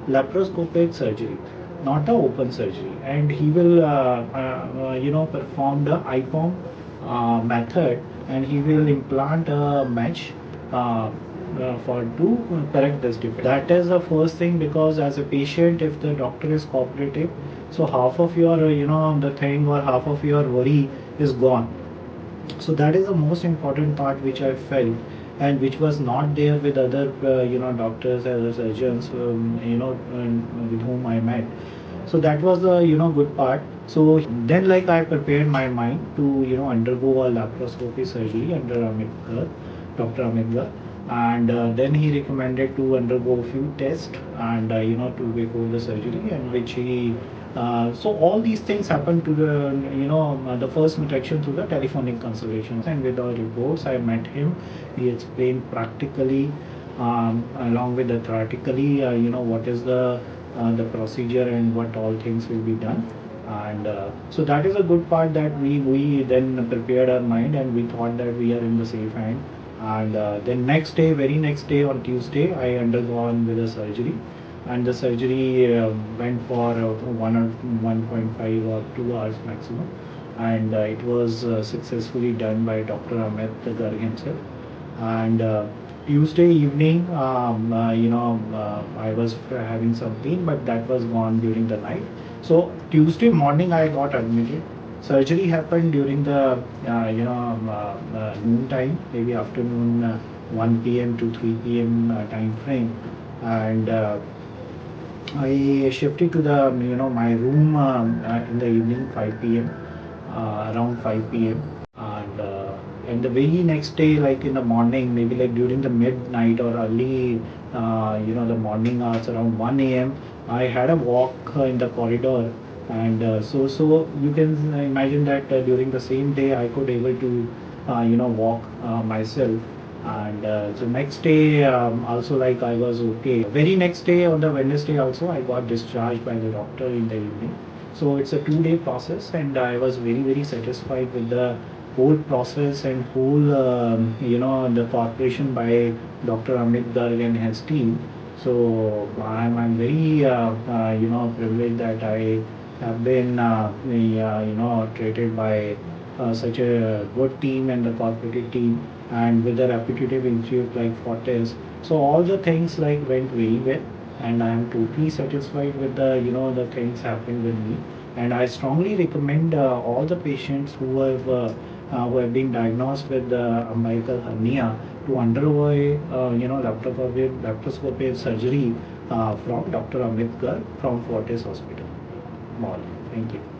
laparoscopic surgery, not a open surgery, and he will perform the IPOM method, and he will implant a mesh for to correct this defect. That is the first thing, because as a patient, if the doctor is cooperative, so half of your the thing or half of your worry is gone. So that is the most important part which I felt, and which was not there with other doctors, other surgeons, with whom I met. So that was the good part. So then, like, I prepared my mind to undergo a laparoscopy surgery under Dr. Amit Garg, and then he recommended to undergo a few tests, and to before the surgery, and which he so all these things happened to the first interaction through the telephonic consultations, and with our reports I met him. He explained practically, along with the theoretically, what is the procedure and what all things will be done. And so that is a good part, that we then prepared our mind, and we thought that we are in the safe hand. And then very next day on Tuesday, I undergone with a surgery, and the surgery went for 1.5 or 2 hours maximum, and it was successfully done by Dr. Amit Garg himself. And Tuesday evening, I was having some pain, but that was gone during the night. So Tuesday morning I got admitted. Surgery happened during the noon time, maybe afternoon, 1 p.m. to 3 p.m. Time frame, and I shifted to the my room in the evening, 5 p.m. Around 5 p.m. And the very next day, like in the morning, maybe like during the midnight or early the morning hours, around 1 a.m., I had a walk in the corridor, and so you can imagine that during the same day I could able to walk myself. And so next day also, like, I was okay. Very next day, on the Wednesday also, I got discharged by the doctor in the evening. So it's a 2-day process, and I was very satisfied with the whole process and whole the cooperation by Dr. Amit Garg and his team. So I'm very privileged that I have been treated by such a good team and the cooperative team, and with a reputable institute like Fortis. So all the things like went very well, and I am totally satisfied with the things happened with me. And I strongly recommend all the patients who have been diagnosed with umbilical hernia to undergo laparoscopic surgery from Dr. Amit Garg from Fortis Hospital Mohali. Thank you.